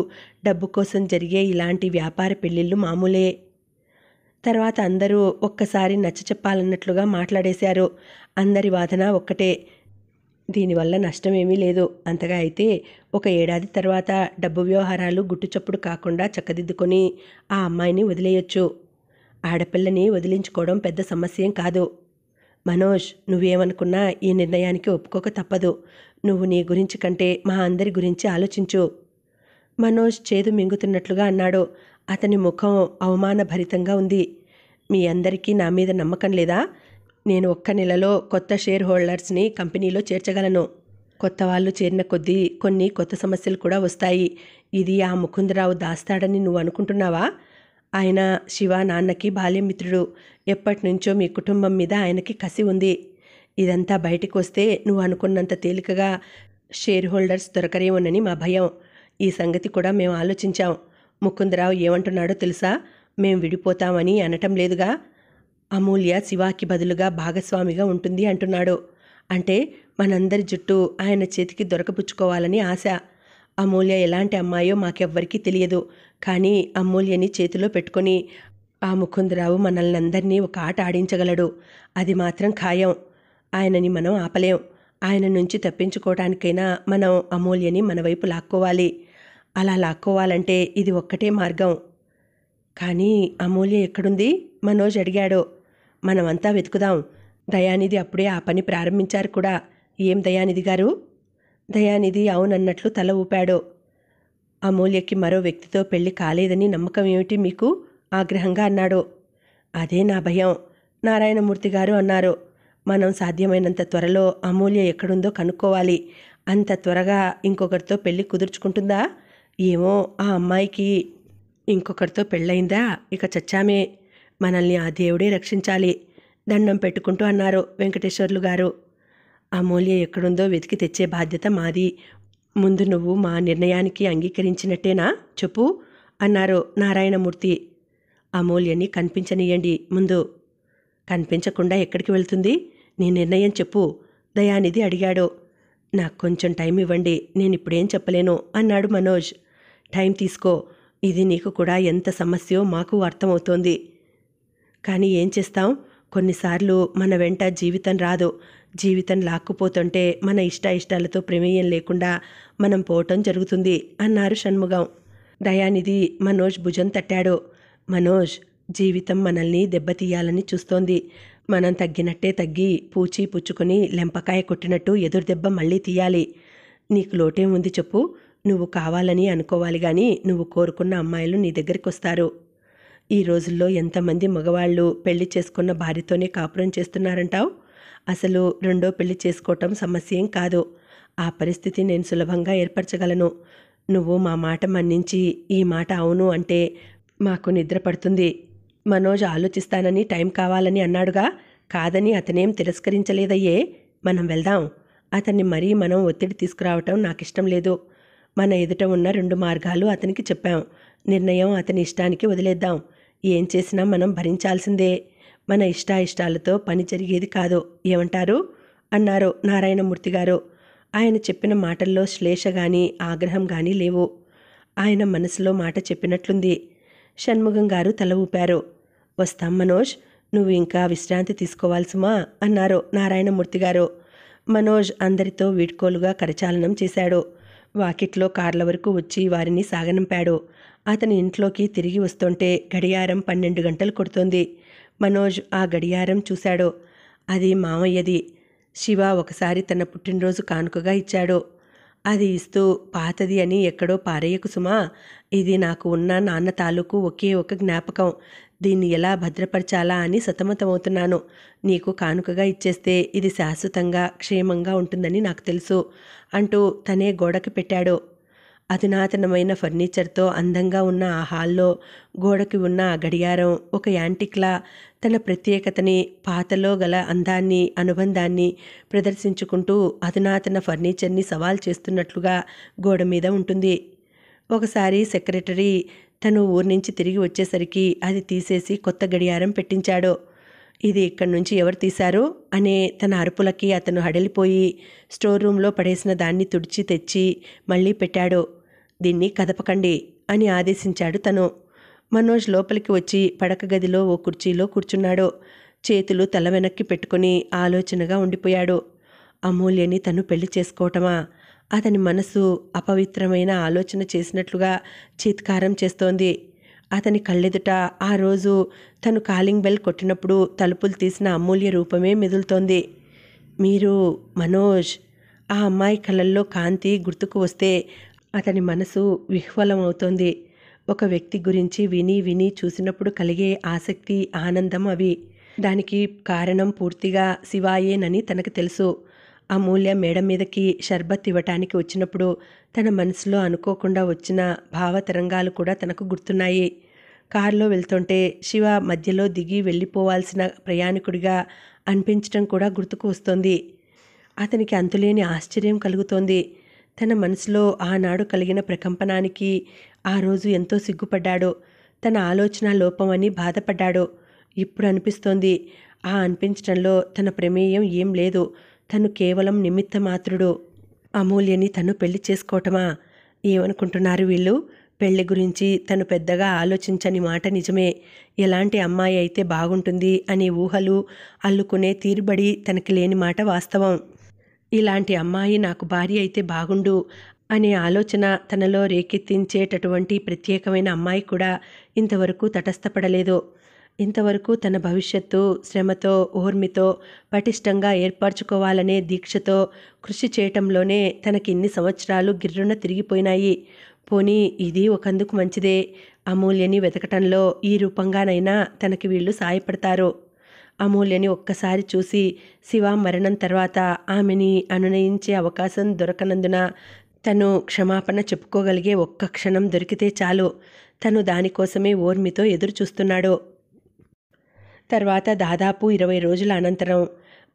[SPEAKER 1] డబ్బు కోసం జరిగే ఇలాంటి వ్యాపార పెళ్ళిళ్ళు మామూలే. తర్వాత అందరూ ఒక్కసారి నచ్చచెప్పాలన్నట్లుగా మాట్లాడేశారు. అందరి వాదన ఒక్కటే, దీనివల్ల నష్టమేమీ లేదు. అంతగా అయితే ఒక ఏడాది తర్వాత డబ్బు వ్యవహారాలు గుట్టుచప్పుడు కాకుండా చక్కదిద్దుకొని ఆ అమ్మాయిని వదిలేయొచ్చు. ఆడపిల్లని వదిలించుకోవడం పెద్ద సమస్యేం కాదు. మనోజ్, నువ్వేమనుకున్నా ఈ నిర్ణయానికి ఒప్పుకోక తప్పదు. నువ్వు నీ గురించి కంటే మా అందరి గురించి ఆలోచించు. మనోజ్ చేదు మింగుతున్నట్లుగా అన్నాడు. అతని ముఖం అవమానభరితంగా ఉంది. మీ అందరికీ నా మీద నమ్మకం లేదా? నేను ఒక్క నెలలో కొత్త షేర్ హోల్డర్స్ని కంపెనీలో చేర్చగలను. కొత్త వాళ్ళు చేరిన కొద్దీ కొన్ని కొత్త సమస్యలు కూడా వస్తాయి. ఇది ఆ ముకుందరావు దాస్తాడని నువ్వు అనుకుంటున్నావా? ఆయన శివ నాన్నకి బాల్యమిత్రుడు. ఎప్పటినుంచో మీ కుటుంబం మీద ఆయనకి కసి ఉంది. ఇదంతా బయటికి వస్తే నువ్వు అనుకున్నంత తేలికగా షేర్ హోల్డర్స్ దొరకరేమోనని మా భయం. ఈ సంగతి కూడా మేము ఆలోచించాం. ముకుందరావు ఏమంటున్నాడో తెలుసా? మేం విడిపోతామని అనటం లేదుగా. అమూల్య శివాకి బదులుగా భాగస్వామిగా ఉంటుంది అంటున్నాడు. అంటే మనందరి జుట్టు ఆయన చేతికి దొరకపుచ్చుకోవాలని ఆశ. అమూల్య ఎలాంటి అమ్మాయో మాకెవ్వరికీ తెలియదు. కానీ అమూల్యని చేతిలో పెట్టుకొని ఆ ముకుందరావు మనల్ని అందరినీ ఒక ఆట ఆడించగలడు. అది మాత్రం ఖాయం. ఆయనని మనం ఆపలేం. ఆయన నుంచి తప్పించుకోవడానికైనా మనం అమూల్యని మన వైపు లాక్కోవాలి. అలా లాక్కోవాలంటే ఇది ఒక్కటే మార్గం. కానీ అమూల్య ఎక్కడుంది? మనోజ్ అడిగాడు. మనమంతా వెతుకుదాం. దయానిధి అప్పుడే ఆ పని ప్రారంభించారు కూడా. ఏం దయానిధి గారు? దయానిధి అవునన్నట్లు తల ఊపాడు. అమూల్యకి మరో వ్యక్తితో పెళ్లి కాలేదని నమ్మకం ఏమిటి మీకు? ఆగ్రహంగా అన్నాడు. అదే నా భయం, నారాయణమూర్తి గారు అన్నారు. మనం సాధ్యమైనంత త్వరలో అమూల్య ఎక్కడుందో కనుక్కోవాలి. అంత త్వరగా ఇంకొకరితో పెళ్లి కుదుర్చుకుంటుందా? ఏమో, ఆ అమ్మాయికి ఇంకొకరితో పెళ్ళయిందా? ఇక చచ్చామే. మనల్ని ఆ దేవుడే రక్షించాలి. దండం పెట్టుకుంటూ అన్నారు వెంకటేశ్వర్లు గారు. అమూల్య ఎక్కడుందో వెతికి తెచ్చే బాధ్యత మాది. ముందు నువ్వు మా నిర్ణయానికి అంగీకరించినట్టేనా చెప్పు అన్నారు నారాయణమూర్తి. అమూల్యని కనిపించనీయండి ముందు. కనిపించకుండా ఎక్కడికి వెళ్తుంది? నీ నిర్ణయం చెప్పు, దయానిధి అడిగాడు. నాకు కొంచెం టైం ఇవ్వండి, నేనిప్పుడేం చెప్పలేను అన్నాడు మనోజ్. టైం తీసుకో. ఇది నీకు కూడా ఎంత సమస్యో మాకు అర్థమవుతోంది. కానీ ఏం చేస్తాం? కొన్నిసార్లు మన వెంట జీవితం రాదు. జీవితం లాక్కుపోతుంటే మన ఇష్టాలతో ప్రమేయం లేకుండా మనం పోవటం జరుగుతుంది అన్నారు షణ్ముగం. దయానిధి మనోజ్ భుజం తట్టాడు. మనోజ్, జీవితం మనల్ని దెబ్బతీయాలని చూస్తోంది. మనం తగ్గినట్టే తగ్గి పూచి పుచ్చుకొని లెంపకాయ కొట్టినట్టు ఎదురు దెబ్బ మళ్ళీ తీయాలి. నీకు లోటేం ఉంది చెప్పు? నువ్వు కావాలని అనుకోవాలి కానీ నువ్వు కోరుకున్న అమ్మాయిలు నీ దగ్గరికి వస్తారు. ఈ రోజుల్లో ఎంతమంది మగవాళ్ళు పెళ్లి చేసుకున్న భార్యతోనే కాపురం చేస్తున్నారంటావు? అసలు రెండో పెళ్లి చేసుకోవటం సమస్యేం కాదు. ఆ పరిస్థితి నేను సులభంగా ఏర్పరచగలను. నువ్వు మా మాట మన్నించి ఈ మాట అవును అంటే మాకు నిద్ర పడుతుంది. మనోజ్ ఆలోచిస్తానని టైం కావాలని అన్నాడుగా. కాదని అతనేం తిరస్కరించలేదయ్యే. మనం వెళ్దాం. అతన్ని మరీ మనం ఒత్తిడి తీసుకురావటం నాకిష్టం లేదు. మన ఎదుట ఉన్న 2 మార్గాలు అతనికి చెప్పాం. నిర్ణయం అతని ఇష్టానికి వదిలేద్దాం. ఏం చేసినా మనం భరించాల్సిందే. మన ఇష్టాలతో పని జరిగేది కాదు. ఏమంటారు అన్నారు నారాయణమూర్తి గారు. ఆయన చెప్పిన మాటల్లో శ్లేష గాని ఆగ్రహం గాని లేవు. ఆయన మనసులో మాట చెప్పినట్లుంది. షణ్ముగం గారు తల ఊపారు. వస్తాం మనోజ్, నువ్వు ఇంకా విశ్రాంతి తీసుకోవాలి సుమా అన్నారు నారాయణమూర్తి గారు. మనోజ్ అందరితో వీడ్కోలుగా కరచాలనం చేశాడు. వాకిట్లో కార్ల వరకు వచ్చి వారిని సాగనంపాడు. అతని ఇంట్లోకి తిరిగి వస్తుంటే గడియారం 12 గంటలు కొడుతోంది. మనోజ్ ఆ గడియారం చూశాడు. అది మామయ్యది. శివ ఒకసారి తన పుట్టినరోజు కానుకగా ఇచ్చాడు. అది ఇస్తూ పాతది అని ఎక్కడో పారేయకు సుమా, ఇది నాకు ఉన్న నాన్న తాలూకు ఒకే ఒక జ్ఞాపకం, దీన్ని ఎలా భద్రపరచాలా అని సతమతమవుతున్నాను. నీకు కానుకగా ఇచ్చేస్తే ఇది శాశ్వతంగా క్షేమంగా ఉంటుందని నాకు తెలుసు అంటూ తనే గోడకి పెట్టాడు. అధునాతనమైన ఫర్నిచర్తో అందంగా ఉన్న ఆ హాల్లో గోడకి ఉన్న ఆ గడియారం ఒక యాంటిక్లా తన ప్రత్యేకతని, పాతలో గల అందాన్ని, అనుబంధాన్ని ప్రదర్శించుకుంటూ అధునాతన ఫర్నిచర్ని సవాల్ చేస్తున్నట్లుగా గోడ మీద ఉంటుంది. ఒకసారి సెక్రటరీ తను ఊరి నుంచి తిరిగి వచ్చేసరికి అది తీసేసి కొత్త గడియారం పెట్టించాడు. ఇది ఇక్కడి నుంచి ఎవరు తీశారు అనే తన అరుపులకి అతను హడలిపోయి స్టోర్ రూమ్లో పడేసిన దాన్ని తుడిచి తెచ్చి మళ్ళీ పెట్టాడు. దీన్ని కదపకండి అని ఆదేశించాడు తను. మనోజ్ లోపలికి వచ్చి పడక గదిలో ఓ కుర్చీలో కూర్చున్నాడు. చేతులు తల వెనక్కి పెట్టుకుని ఆలోచనగా ఉండిపోయాడు. అమూల్యని తను పెళ్లి చేసుకోవటమా? అతని మనసు అపవిత్రమైన ఆలోచన చేసినట్లుగా చీత్కారం చేస్తోంది. అతని కళ్ళెదుట ఆ రోజు తను కాలింగ్ బెల్ కొట్టినప్పుడు తలుపులు తీసిన అమూల్య రూపమే మెదులుతోంది. మీరు మనోజ్? ఆ అమ్మాయి కళ్ళల్లో కాంతి గుర్తుకు వస్తే అతని మనసు విహ్వలమవుతోంది. ఒక వ్యక్తి గురించి విని విని చూసినప్పుడు కలిగే ఆసక్తి, ఆనందం అవి. దానికి కారణం పూర్తిగా శివాయేనని తనకు తెలుసు. అమూల్య మేడ మీదకి షర్బత్ ఇవ్వటానికి వచ్చినప్పుడు తన మనసులో అనుకోకుండా వచ్చిన భావతరంగాలు కూడా తనకు గుర్తున్నాయి. కారులో వెళ్తుంటే శివ మధ్యలో దిగి వెళ్ళిపోవాల్సిన ప్రయాణికుడిగా అనిపించడం కూడా గుర్తుకు వస్తోంది. అతనికి అంతులేని ఆశ్చర్యం కలుగుతోంది. తన మనసులో ఆనాడు కలిగిన ప్రకంపనానికి ఆ రోజు ఎంతో సిగ్గుపడ్డాడు. తన ఆలోచన లోపమని బాధపడ్డాడు. ఇప్పుడు అనిపిస్తోంది ఆ అనిపించడంలో తన ప్రమేయం ఏం లేదు. తను కేవలం నిమిత్త మాత్రుడు. అమూల్యని తను పెళ్లి చేసుకోవటమా? ఏమనుకుంటున్నారు వీళ్ళు? పెళ్లి గురించి తను పెద్దగా ఆలోచించని మాట నిజమే. ఎలాంటి అమ్మాయి అయితే బాగుంటుంది అనే ఊహలు అల్లుకునే తీరుబడి తనకి లేని మాట వాస్తవం. ఇలాంటి అమ్మాయి నాకు భార్య అయితే బాగుండు అనే ఆలోచన తనలో రేకెత్తించేటటువంటి ప్రత్యేకమైన అమ్మాయి కూడా ఇంతవరకు తటస్థపడలేదు. ఇంతవరకు తన భవిష్యత్తు శ్రమతో, ఓర్మితో పటిష్టంగా ఏర్పరచుకోవాలనే దీక్షతో కృషి చేయటంలోనే తనకిన్ని సంవత్సరాలు గిర్రున తిరిగిపోయినాయి. పోనీ ఇది ఒకందుకు మంచిదే. అమూల్యని వెతకటంలో ఈ రూపంగానైనా తనకి వీళ్ళు సాయపడతారు. అమూల్యని ఒక్కసారి చూసి శివ మరణం తర్వాత ఆమెని అనునయించే అవకాశం దొరకనందున తను క్షమాపణ చెప్పుకోగలిగే ఒక్క క్షణం దొరికితే చాలు. తను దానికోసమే ఓర్మితో ఎదురు చూస్తున్నాడు. తర్వాత దాదాపు 20 రోజుల అనంతరం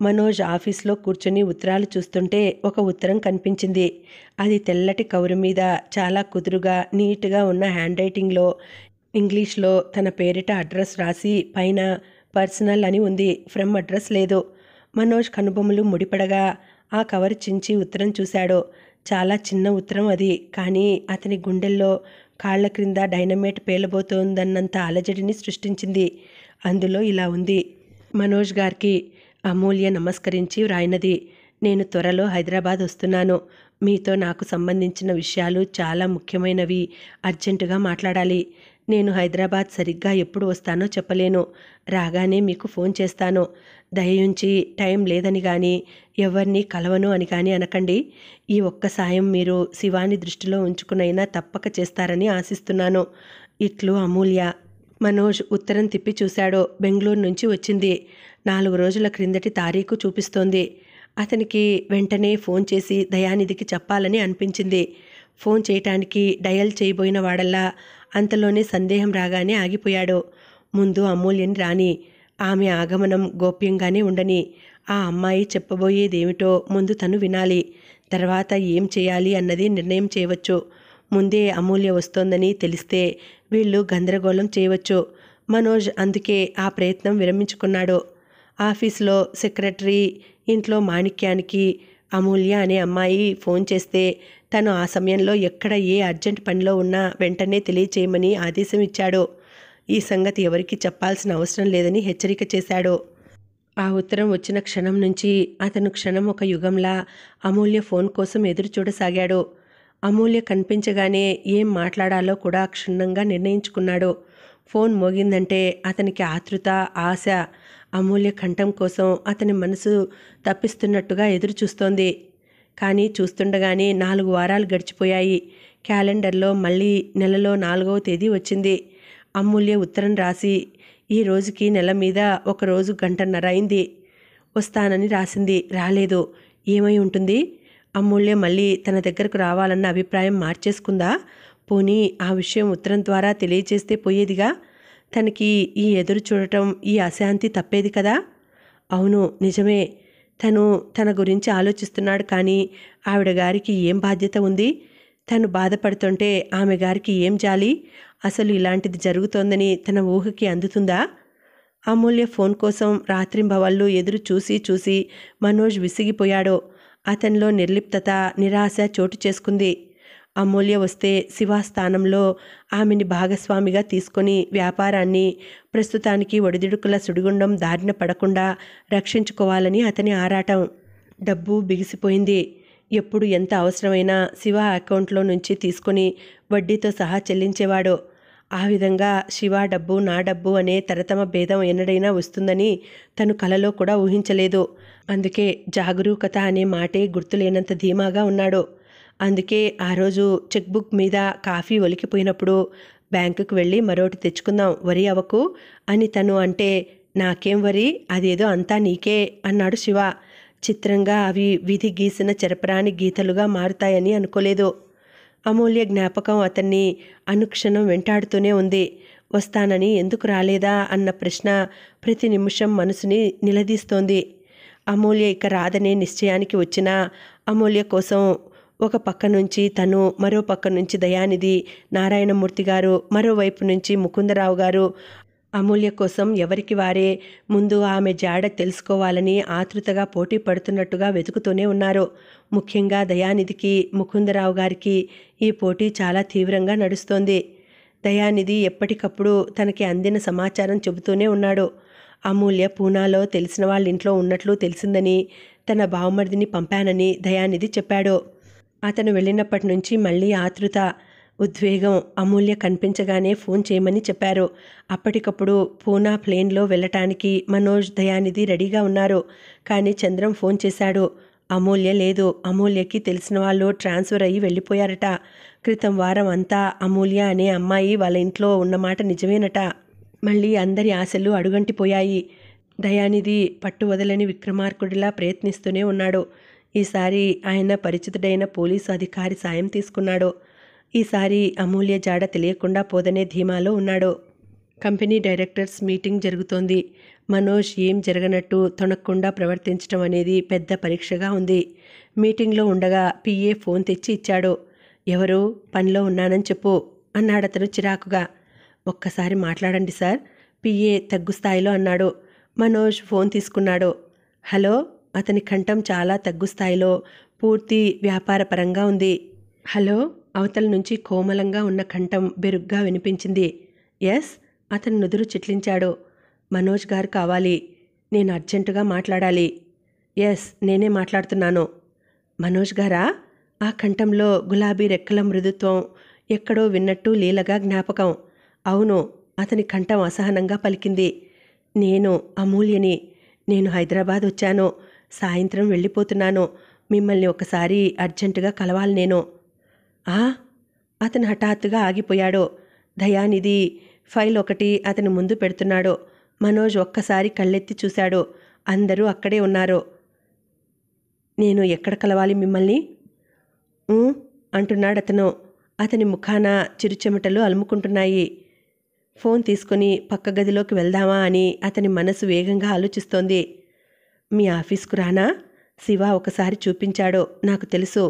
[SPEAKER 1] మనోజ్ ఆఫీస్లో కూర్చొని ఉత్తరాలు చూస్తుంటే ఒక ఉత్తరం కనిపించింది. అది తెల్లటి కవరు మీద చాలా కుదురుగా, నీట్గా ఉన్న హ్యాండ్ రైటింగ్లో ఇంగ్లీష్లో తన పేరిట అడ్రస్ రాసి పైన పర్సనల్ అని ఉంది. ఫ్రమ్ అడ్రస్ లేదు. మనోజ్ కనుబొమ్మలు ముడిపడగా ఆ కవర్ చించి ఉత్తరం చూశాడు. చాలా చిన్న ఉత్తరం అది. కానీ అతని గుండెల్లో కాళ్ల క్రింద డైనమేట్ పేలబోతోందన్నంత అలజడిని సృష్టించింది. అందులో ఇలా ఉంది: మనోజ్ గారికి అమూల్య నమస్కరించి వ్రాయినది. నేను త్వరలో హైదరాబాద్ వస్తున్నాను. మీతో నాకు సంబంధించిన విషయాలు చాలా ముఖ్యమైనవి. అర్జెంటుగా మాట్లాడాలి. నేను హైదరాబాద్ సరిగ్గా ఎప్పుడు వస్తానో చెప్పలేను. రాగానే మీకు ఫోన్ చేస్తాను. దయయుంచి టైం లేదని కానీ, ఎవరిని కలవను అని కానీ అనకండి. ఈ ఒక్క సాయం మీరు శివాని దృష్టిలో ఉంచుకునైనా తప్పక చేస్తారని ఆశిస్తున్నాను. ఇట్లు అమూల్య. మనోజ్ ఉత్తరం తిప్పి చూశాడు. బెంగళూరు నుంచి వచ్చింది. 4 రోజుల క్రిందటి తారీఖు చూపిస్తోంది. అతనికి వెంటనే ఫోన్ చేసి దయానిధికి చెప్పాలని అనిపించింది. ఫోన్ చేయటానికి డయల్ చేయబోయిన వాడల్లా అంతలోనే సందేహం రాగానే ఆగిపోయాడు. ముందు అమూల్యని రాని, ఆమె ఆగమనం గోప్యంగానే ఉండని. ఆ అమ్మాయి చెప్పబోయేదేమిటో ముందు తను వినాలి. తర్వాత ఏం చేయాలి అన్నది నిర్ణయం చేయవచ్చు. ముందే అమూల్య వస్తోందని తెలిస్తే వీళ్ళు గందరగోళం చేయవచ్చు. మనోజ్ అందుకే ఆ ప్రయత్నం విరమించుకున్నాడు. ఆఫీస్లో సెక్రటరీ, ఇంట్లో మాణిక్యానికి అమూల్య అనే అమ్మాయి ఫోన్ చేస్తే తను ఆ సమయంలో ఎక్కడ ఏ అర్జెంట్ పనిలో ఉన్నా వెంటనే తెలియచేయమని ఆదేశం ఇచ్చాడు. ఈ సంగతి ఎవరికీ చెప్పాల్సిన అవసరం లేదని హెచ్చరిక చేశాడు. ఆ ఉత్తరం వచ్చిన క్షణం నుంచి అతను క్షణం ఒక యుగంలా అమూల్య ఫోన్ కోసం ఎదురు చూడసాగాడు. అమూల్య కనిపించగానే ఏం మాట్లాడాలో కూడా క్షుణ్ణంగా నిర్ణయించుకున్నాడు. ఫోన్ మోగిందంటే అతనికి ఆతృత, ఆశ. అమూల్య కంఠం కోసం అతని మనసు తప్పిస్తున్నట్టుగా ఎదురు చూస్తోంది. కానీ చూస్తుండగానే 4 వారాలు గడిచిపోయాయి. క్యాలెండర్లో మళ్ళీ నెలలో 4వ తేదీ వచ్చింది. అమూల్య ఉత్తరం రాసి ఈ రోజుకి నెల మీద 1 రోజు గంటన్నర అయింది. వస్తానని రాసింది, రాలేదు. ఏమై ఉంటుంది? అమూల్య మళ్ళీ తన దగ్గరకు రావాలన్న అభిప్రాయం మార్చేసుకుందా? పోనీ ఆ విషయం ఉత్తరం ద్వారా తెలియచేస్తే పోయేదిగా. తనకి ఈ ఎదురు చూడటం, ఈ అశాంతి తప్పేది కదా. అవును, నిజమే. తను తన గురించి ఆలోచిస్తున్నాడు. కానీ ఆవిడ గారికి ఏం బాధ్యత ఉంది? తను బాధపడుతుంటే ఆమె గారికి ఏం జాలి? అసలు ఇలాంటిది జరుగుతోందని తన ఊహకి అందుతుందా? అమూల్య ఫోన్ కోసం రాత్రింబవళ్ళు ఎదురు చూసి చూసి మనోజ్ విసిగిపోయాడు. అతనిలో నిర్లిప్తత, నిరాశ చోటు చేసుకుంది. అమూల్య వస్తే శివ స్థానంలో ఆమెని భాగస్వామిగా తీసుకొని వ్యాపారాన్ని ప్రస్తుతానికి ఒడిదుడుకుల సుడిగుండం దారిన పడకుండా రక్షించుకోవాలని అతని ఆరాటం. డబ్బు బిగిసిపోయింది. ఎప్పుడు ఎంత అవసరమైనా శివ అకౌంట్లో నుంచి తీసుకొని వడ్డీతో సహా చెల్లించేవాడు. ఆ విధంగా శివ డబ్బు, నా డబ్బు అనే తరతమ భేదం ఎన్నడైనా వస్తుందని తను కలలో కూడా ఊహించలేదు. అందుకే జాగరూకత అనే మాటే గుర్తులేనంత ధీమాగా ఉన్నాడు. అందుకే ఆ రోజు చెక్బుక్ మీద కాఫీ ఒలికిపోయినప్పుడు బ్యాంకుకు వెళ్ళి మరోటి తెచ్చుకుందాం, వరి అవ్వకు అని తను అంటే, నాకేం వరి, అదేదో అంతా నీకే అన్నాడు శివ. చిత్రంగా అవి విధి గీసిన చెరపరాని గీతలుగా మారుతాయని అనుకోలేదు. అమూల్య జ్ఞాపకం అతన్ని అనుక్షణం వెంటాడుతూనే ఉంది. వస్తానని ఎందుకు రాలేదా అన్న ప్రశ్న ప్రతి నిమిషం మనసుని నిలదీస్తోంది. అమూల్య ఇక రాదనే నిశ్చయానికి వచ్చినా అమూల్య కోసం ఒక పక్క నుంచి తను, మరో పక్క నుంచి దయానిధి, నారాయణమూర్తి గారు, మరోవైపు నుంచి ముకుందరావు గారు అమూల్య కోసం ఎవరికి వారే ముందు ఆమె జాడ తెలుసుకోవాలని ఆతృతగా పోటీ పడుతున్నట్టుగా వెతుకుతూనే ఉన్నారు. ముఖ్యంగా దయానిధికి, ముకుందరావు గారికి ఈ పోటీ చాలా తీవ్రంగా నడుస్తోంది. దయానిధి ఎప్పటికప్పుడు తనకి అందిన సమాచారం చెబుతూనే ఉన్నాడు. అమూల్య పూనాలో తెలిసిన వాళ్ళ ఇంట్లో ఉన్నట్లు తెలిసిందని, తన బావమరిదిని పంపానని దయానిధి చెప్పాడు. అతను వెళ్ళినప్పటి నుంచి మళ్ళీ ఆతృత, ఉద్వేగం. అమూల్య కనిపించగానే ఫోన్ చేయమని చెప్పారు. అప్పటికప్పుడు పూనా ప్లేన్లో వెళ్ళటానికి మనోజ్, దయానిధి రెడీగా ఉన్నారు. కానీ చంద్రం ఫోన్ చేశాడు. అమూల్య లేదు. అమూల్యకి తెలిసిన వాళ్ళు ట్రాన్స్ఫర్ అయ్యి వెళ్ళిపోయారట. క్రితం వారం అంతా అమూల్య అనే అమ్మాయి వాళ్ళ ఇంట్లో ఉన్నమాట నిజమేనట. మళ్ళీ అందరి ఆశలు అడుగంటిపోయాయి. దయానిధి పట్టు వదలని విక్రమార్కుడిలా ప్రయత్నిస్తూనే ఉన్నాడు. ఈసారి ఆయన పరిచితుడైన పోలీసు అధికారి సాయం తీసుకున్నాడు. ఈసారి అమూల్య జాడ తెలియకుండా పోదనే ధీమాలో ఉన్నాడు. కంపెనీ డైరెక్టర్స్ మీటింగ్ జరుగుతోంది. మనోజ్ ఏం జరగనట్టు తొణక్కుండా ప్రవర్తించడం అనేది పెద్ద పరీక్షగా ఉంది. మీటింగ్లో ఉండగా పిఏ ఫోన్ తెచ్చి ఇచ్చాడు. ఎవరు? పనిలో ఉన్నానని చెప్పు అన్నాడతను చిరాకుగా. ఒక్కసారి మాట్లాడండి సార్, పిఏ తగ్గు స్థాయిలో అన్నాడు. మనోజ్ ఫోన్ తీసుకున్నాడు. హలో. అతని కంఠం చాలా తగ్గు స్థాయిలో, పూర్తి వ్యాపారపరంగా ఉంది. హలో. అవతల నుంచి కోమలంగా ఉన్న కంఠం బెరుగ్గా వినిపించింది. ఎస్. అతను నుదురు చిట్లించాడు. మనోజ్ గారు కావాలి. నేను అర్జెంటుగా మాట్లాడాలి. ఎస్, నేనే మాట్లాడుతున్నాను. మనోజ్ గారా? ఆ కంఠంలో గులాబీ రెక్కల మృదుత్వం, ఎక్కడో విన్నట్టు లీలగా జ్ఞాపకం. అవును. అతని కంఠం అసహనంగా పలికింది. నేను అమూల్యని. నేను హైదరాబాద్ వచ్చాను. సాయంత్రం వెళ్ళిపోతున్నాను. మిమ్మల్ని ఒకసారి అర్జెంటుగా కలవాలి నేను. అతను హఠాత్తుగా ఆగిపోయాడు. దయానిధి ఫైల్ ఒకటి అతని ముందు పెడుతున్నాడు. మనోజ్ ఒక్కసారి కళ్ళెత్తి చూశాడు. అందరూ అక్కడే ఉన్నారు. నేను ఎక్కడ కలవాలి మిమ్మల్ని? అంటున్నాడు అతను. అతని ముఖాన చిరుచెమటలు అలుముకుంటున్నాయి. ఫోన్ తీసుకుని పక్క గదిలోకి వెళ్దామా అని అతని మనసు వేగంగా ఆలోచిస్తోంది. మీ ఆఫీస్కు రానా? శివ ఒకసారి చూపించాడు. నాకు తెలుసు.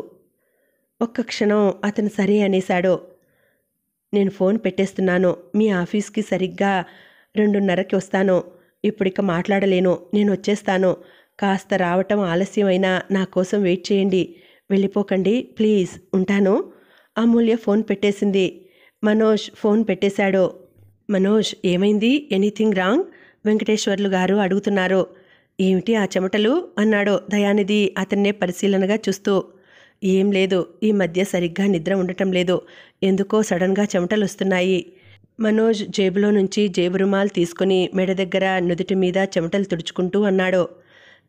[SPEAKER 1] ఒక్క క్షణం అతను సరే అనేశాడు. నేను ఫోన్ పెట్టేస్తున్నాను. మీ ఆఫీస్కి సరిగ్గా 2:30కి వస్తాను. ఇప్పుడిక మాట్లాడలేను. నేను వచ్చేస్తాను. కాస్త రావటం ఆలస్యమైనా నా కోసం వెయిట్ చేయండి. వెళ్ళిపోకండి ప్లీజ్. ఉంటాను. అమూల్య ఫోన్ పెట్టేసింది. మనోజ్ ఫోన్ పెట్టేశాడు. మనోజ్, ఏమైంది? Anything wrong? వెంకటేశ్వర్లు గారు అడుగుతున్నారు. ఏమిటి ఆ చెమటలు? అన్నాడు దయానిధి అతన్నే పరిశీలనగా చూస్తూ. ఏం లేదు, ఈ మధ్య సరిగ్గా నిద్ర ఉండటం లేదు. ఎందుకో సడన్గా చెమటలు వస్తున్నాయి. మనోజ్ జేబులో నుంచి జేబు రుమాల్ తీసుకుని మెడ దగ్గర నుదుటి మీద చెమటలు తుడుచుకుంటూ అన్నాడు.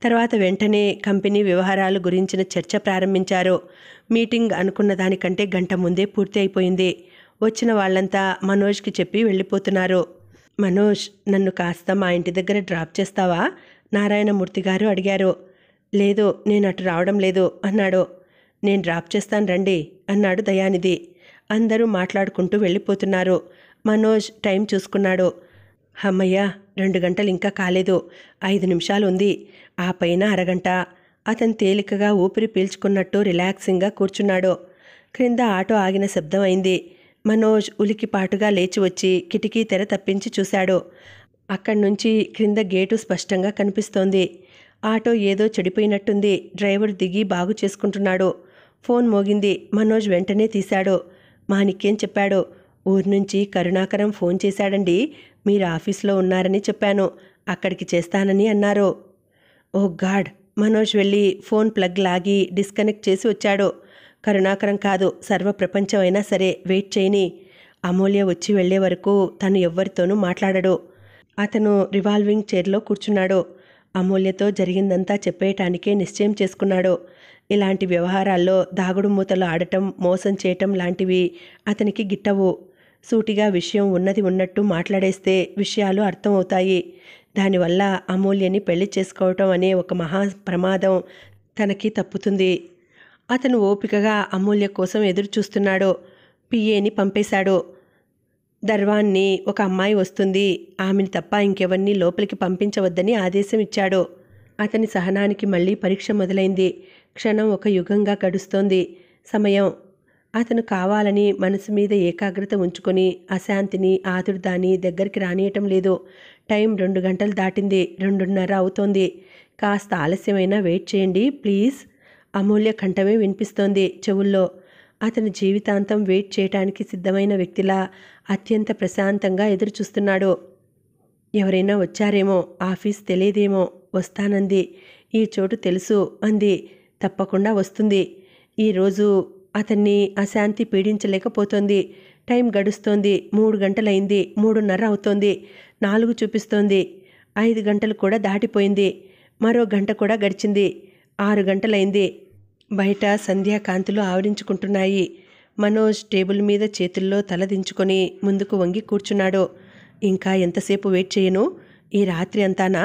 [SPEAKER 1] తర్వాత వెంటనే కంపెనీ వ్యవహారాల గురించిన చర్చ ప్రారంభించారు. మీటింగ్ అనుకున్న దానికంటే గంట ముందే పూర్తి అయిపోయింది. వచ్చిన వాళ్ళంతా మనోజ్కి చెప్పి వెళ్ళిపోతున్నారు. మనోజ్, నన్ను కాస్త మా ఇంటి దగ్గర డ్రాప్ చేస్తావా? నారాయణమూర్తి గారు అడిగారు. లేదు, నేను అటు రావడం లేదు అన్నాడు. నేను డ్రాప్ చేస్తాను రండి అన్నాడు దయానిధి. అందరూ మాట్లాడుకుంటూ వెళ్ళిపోతున్నారు. మనోజ్ టైం చూసుకున్నాడు. అమ్మయ్య, 2 గంటలు ఇంకా కాలేదు, 5 నిమిషాలు ఉంది, ఆ పైన అరగంట. అతను తేలికగా ఊపిరి పీల్చుకున్నట్టు రిలాక్సింగ్గా కూర్చున్నాడు. క్రింద ఆటో ఆగిన శబ్దం అయింది. మనోజ్ ఉలికిపాటుగా లేచి వచ్చి కిటికీ తెర తప్పించి చూశాడు. అక్కడి నుంచి క్రింద గేటు స్పష్టంగా కనిపిస్తోంది. ఆటో ఏదో చెడిపోయినట్టుంది. డ్రైవర్ దిగి బాగు చేసుకుంటున్నాడు. ఫోన్ మోగింది. మనోజ్ వెంటనే తీశాడు. మాణిక్యం చెప్పాడు. ఊరు నుంచి కరుణాకరం ఫోన్ చేశాడండి. మీరు ఆఫీస్లో ఉన్నారని చెప్పాను. అక్కడికి చేస్తానని అన్నారు. ఓ గాడ్! మనోజ్ వెళ్ళి ఫోన్ ప్లగ్ లాగి డిస్కనెక్ట్ చేసి వచ్చాడు. కరుణాకరం కాదు, సర్వప్రపంచం అయినా సరే వెయిట్ చేయని. అమూల్య వచ్చి వెళ్లే వరకు తను ఎవ్వరితోనూ మాట్లాడడు. అతను రివాల్వింగ్ చైర్లో కూర్చున్నాడు. అమూల్యతో జరిగిందంతా చెప్పేయటానికే నిశ్చయం చేసుకున్నాడు. ఇలాంటి వ్యవహారాల్లో దాగుడు మూతలు ఆడటం, మోసం చేయటం లాంటివి అతనికి గిట్టవు. సూటిగా విషయం ఉన్నది ఉన్నట్టు మాట్లాడేస్తే విషయాలు అర్థమవుతాయి. దానివల్ల అమూల్యని పెళ్లి చేసుకోవటం అనే ఒక మహా ప్రమాదం తనకి తప్పుతుంది. అతను ఓపికగా అమూల్య కోసం ఎదురు చూస్తున్నాడు. పిఏని పంపేశాడు. దర్వాన్ని ఒక అమ్మాయి వస్తుంది, ఆమెను తప్ప ఇంకెవరిని లోపలికి పంపించవద్దని ఆదేశం ఇచ్చాడు. అతని సహనానికి మళ్ళీ పరీక్ష మొదలైంది. క్షణం ఒక యుగంగా గడుస్తోంది. సమయం. అతను కావాలని మనసు మీద ఏకాగ్రత ఉంచుకొని అశాంతిని, ఆదుర్దాన్ని దగ్గరికి రానియటం లేదు. టైం 2 గంటలు దాటింది. 2:30 అవుతోంది. కాస్త ఆలస్యమైనా వెయిట్ చేయండి ప్లీజ్. అమూల్య కంఠమే వినిపిస్తోంది చెవుల్లో. అతని జీవితాంతం వెయిట్ చేయటానికి సిద్ధమైన వ్యక్తిలా అత్యంత ప్రశాంతంగా ఎదురుచూస్తున్నాడు. ఎవరైనా వచ్చారేమో, ఆఫీస్ తెలియదేమో. వస్తానంది. ఈ చోటు తెలుసు అంది. తప్పకుండా వస్తుంది. ఈరోజు అతన్ని అశాంతి పీడించలేకపోతోంది. టైం గడుస్తోంది. 3 గంటలైంది. 3:30 అవుతోంది. 4 చూపిస్తోంది. 5 గంటలు కూడా దాటిపోయింది. మరో గంట కూడా గడిచింది. 6 గంటలైంది. బయట సంధ్యాకాంతులు ఆవరించుకుంటున్నాయి. మనోజ్ టేబుల్ మీద చేతుల్లో తల దించుకొని ముందుకు వంగి కూర్చున్నాడు. ఇంకా ఎంతసేపు వెయిట్ చేయను? ఈ రాత్రి అంతానా?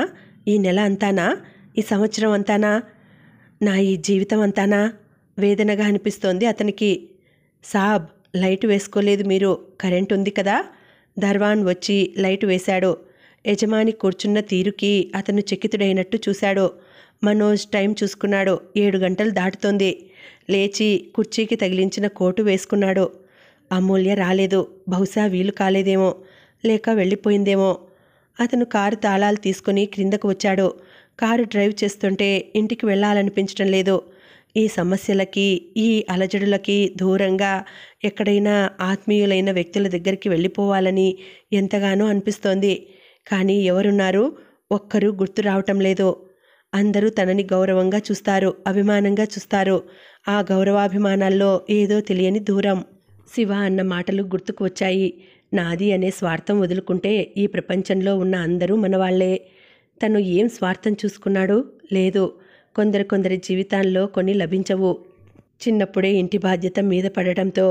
[SPEAKER 1] ఈ నెల అంతానా? ఈ సంవత్సరం అంతానా? నా ఈ జీవితం అంతానా? వేదనగా అనిపిస్తోంది అతనికి. సాబ్, లైట్ వేసుకోలేదు మీరు. కరెంట్ ఉంది కదా? దర్వాన్ వచ్చి లైట్ వేశాడు. యజమాని కూర్చున్న తీరుకి అతను చకితుడైనట్టు చూశాడు. మనోజ్ టైం చూసుకున్నాడు. 7 గంటలు దాటుతోంది. లేచి కుర్చీకి తగిలించిన కోటు వేసుకున్నాడు. అమూల్య రాలేదు. బహుశా వీలు కాలేదేమో, లేక వెళ్ళిపోయిందేమో. అతను కారు తాళాలు తీసుకుని క్రిందకు వచ్చాడు. కారు డ్రైవ్ చేస్తుంటే ఇంటికి వెళ్ళాలనిపించడం లేదు. ఈ సమస్యలకి, ఈ అలజడులకి దూరంగా ఎక్కడైనా ఆత్మీయులైన వ్యక్తుల దగ్గరికి వెళ్ళిపోవాలని ఎంతగానో అనిపిస్తోంది. కానీ ఎవరున్నారు? ఒక్కరూ గుర్తు రావటం లేదు. అందరూ తనని గౌరవంగా చూస్తారు, అభిమానంగా చూస్తారు. ఆ గౌరవాభిమానాల్లో ఏదో తెలియని దూరం. శివ అన్న మాటలు గుర్తుకు వచ్చాయి. నాది అనే స్వార్థం వదులుకుంటే ఈ ప్రపంచంలో ఉన్న అందరూ మనవాళ్లే. తను ఏం స్వార్థం చూసుకున్నాడు? లేదు. కొందరి జీవితాల్లో కొన్ని లభించవు. చిన్నప్పుడే ఇంటి బాధ్యత మీద పడటంతో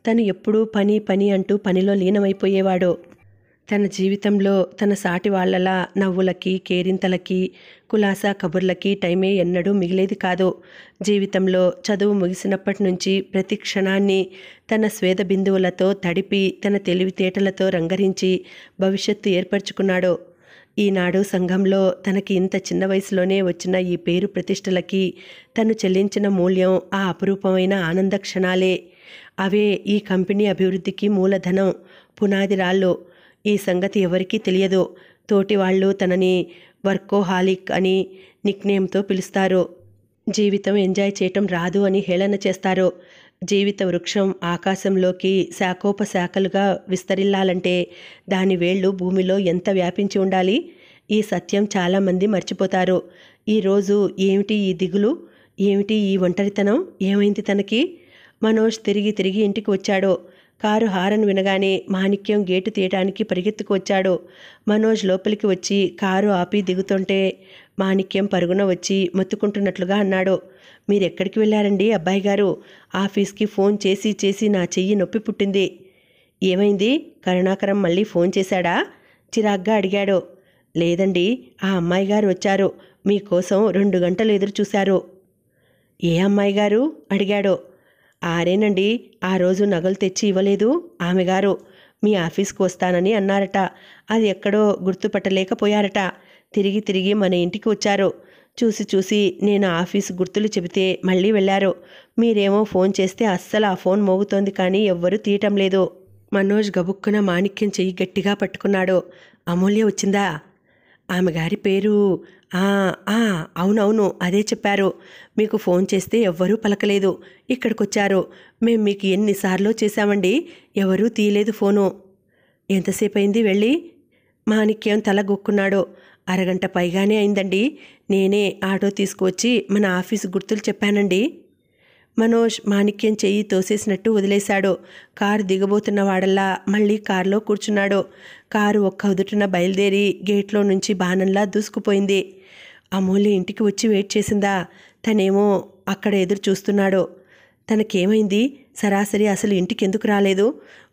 [SPEAKER 1] తను ఎప్పుడూ పని పని అంటూ పనిలో లీనమైపోయేవాడు. తన జీవితంలో తన సాటి వాళ్లలా నవ్వులకి, కేరింతలకి, కులాసా కబుర్లకి టైమే ఎన్నడూ మిగిలేది కాదు. జీవితంలో చదువు ముగిసినప్పటి నుంచి ప్రతి క్షణాన్ని తన స్వేద బిందువులతో తడిపి, తన తెలివితేటలతో రంగరించి భవిష్యత్తు ఏర్పరచుకున్నాడు. ఈనాడు సంఘంలో తనకి ఇంత చిన్న వయసులోనే వచ్చిన ఈ పేరు ప్రతిష్టలకి తను చెల్లించిన మూల్యం ఆ అపురూపమైన ఆనంద క్షణాలే. అవే ఈ కంపెనీ అభివృద్ధికి మూలధనం, పునాది రాళ్ళు. ఈ సంగతి ఎవరికీ తెలియదు. తోటి వాళ్ళు తనని వర్కోహాలిక్ అని నిక్నేమ్తో పిలుస్తారు. జీవితం ఎంజాయ్ చేయటం రాదు అని హేళన చేస్తారు. జీవిత వృక్షం ఆకాశంలోకి శాఖోపశాఖలుగా విస్తరిల్లాలంటే దాని వేళ్ళు భూమిలో ఎంత వ్యాపించి ఉండాలి? ఈ సత్యం చాలామంది మర్చిపోతారు. ఈరోజు ఏమిటి ఈ దిగులు? ఏమిటి ఈ ఒంటరితనం? ఏమైంది తనకి? మనోజ్ తిరిగి ఇంటికి వచ్చాడు. కారు హారన్ వినగానే మాణిక్యం గేటు తీయడానికి పరిగెత్తుకు వచ్చాడు. మనోజ్ లోపలికి వచ్చి కారు ఆపి దిగుతుంటే మాణిక్యం పరుగున వచ్చి మొత్తుకుంటున్నట్లుగా అన్నాడు, మీరెక్కడికి వెళ్ళారండి అబ్బాయి గారు? ఆఫీస్కి ఫోన్ చేసి నా చెయ్యి నొప్పి పుట్టింది. ఏమైంది? కరుణాకరం మళ్ళీ ఫోన్ చేశాడా? చిరాగ్గా అడిగాడు. లేదండి, ఆ అమ్మాయి గారు వచ్చారు. మీకోసం 2 గంటలు ఎదురు చూశారు. ఏ అమ్మాయి గారు? అడిగాడు. ఆరేనండి, ఆ రోజు నగలు తెచ్చి ఇవ్వలేదు ఆమె గారు. మీ ఆఫీస్కి వస్తానని అన్నారట. అది ఎక్కడో గుర్తుపట్టలేకపోయారట. తిరిగి మన ఇంటికి వచ్చారు. చూసి నేను ఆఫీసు గుర్తులు చెబితే మళ్ళీ వెళ్ళారు. మీరేమో ఫోన్ చేస్తే అస్సలు ఆ ఫోన్ మోగుతోంది కానీ ఎవ్వరూ తీయటం లేదు. మనోజ్ గబుక్కున మాణిక్యం చెయ్యి గట్టిగా పట్టుకున్నాడు. అమూల్య వచ్చిందా? ఆమె గారి పేరు అవునవును, అదే చెప్పారు. మీకు ఫోన్ చేస్తే ఎవ్వరూ పలకలేదు. ఇక్కడికొచ్చారు. మేం మీకు ఎన్నిసార్లు చేశామండి, ఎవరూ తీయలేదు ఫోను. ఎంతసేపు అయింది వెళ్ళి? మాణిక్యం తల గొక్కున్నాడు. అరగంట పైగానే అయిందండి. నేనే ఆటో తీసుకువచ్చి మన ఆఫీసు గుర్తులు చెప్పానండి. మనోజ్ మాణిక్యం చెయ్యి తోసేసినట్టు వదిలేశాడు. కారు దిగబోతున్న వాడల్లా మళ్ళీ కారులో కూర్చున్నాడు. కారు ఒక్క ఉదుటున బయలుదేరి గేట్లో నుంచి బాణంలా దూసుకుపోయింది. అమూల్య ఇంటికి వచ్చి వెయిట్ చేసిందా? తనేమో అక్కడ ఎదురు చూస్తున్నాడు. తనకేమైంది? సరాసరి అసలు ఇంటికి ఎందుకు రాలేదు?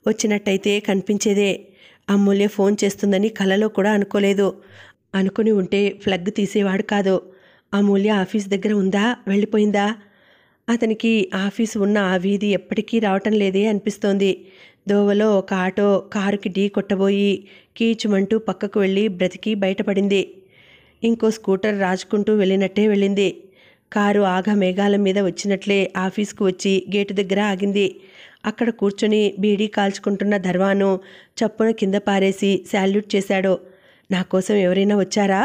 [SPEAKER 1] వచ్చినట్టయితే కనిపించేదే. అమూల్య ఫోన్ చేస్తుందని కలలో కూడా అనుకోలేదు. అనుకుని ఉంటే ఫ్లగ్ తీసేవాడు కాదు. అమూల్య ఆఫీస్ దగ్గర ఉందా? వెళ్ళిపోయిందా? అతనికి ఆఫీసు ఉన్న ఆ వీధి ఎప్పటికీ రావటం లేదే అనిపిస్తోంది. దోవలో ఒక ఆటో కారుకి ఢీ కొట్టబోయి కీచుమంటూ పక్కకు వెళ్ళి బ్రతికి బయటపడింది. ఇంకో స్కూటర్ రాజుకుంటూ వెళ్ళినట్టే వెళ్ళింది. కారు ఆఘమేఘాల మీద వచ్చినట్లే ఆఫీస్కు వచ్చి గేటు దగ్గర ఆగింది. అక్కడ కూర్చొని బీడీ కాల్చుకుంటున్న ధర్వాను చప్పున కింద పారేసి శాల్యూట్ చేశాడు. నా కోసం ఎవరైనా వచ్చారా?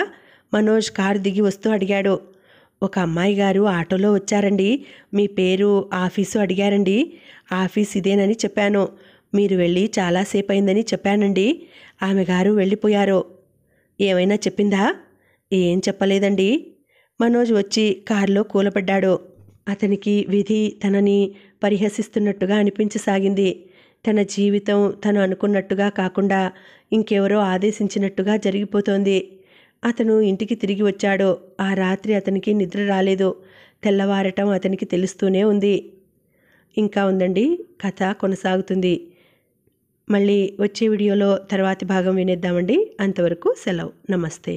[SPEAKER 1] మనోజ్ కారు దిగి వస్తూ అడిగాడు. ఒక అమ్మాయి గారు ఆటోలో వచ్చారండి. మీ పేరు, ఆఫీసు అడిగారండి. ఆఫీస్ ఇదేనని చెప్పాను. మీరు వెళ్ళి చాలాసేపు అయిందని చెప్పానండి. ఆమె గారు వెళ్ళిపోయారు. ఏమైనా చెప్పిందా? ఏం చెప్పలేదండి. మనోజ్ వచ్చి కారులో కూలబడ్డాడు. అతనికి విధి తనని పరిహసిస్తున్నట్టుగా అనిపించసాగింది. తన జీవితం తను అనుకున్నట్టుగా కాకుండా ఇంకెవరో ఆదేశించినట్టుగా జరిగిపోతోంది. అతను ఇంటికి తిరిగి వచ్చాడు. ఆ రాత్రి అతనికి నిద్ర రాలేదు. తెల్లవారటం అతనికి తెలుస్తూనే ఉంది. ఇంకా ఉందండి, కథ కొనసాగుతుంది. మళ్ళీ వచ్చే వీడియోలో తర్వాతి భాగం వినేద్దామండి. అంతవరకు సెలవు. నమస్తే.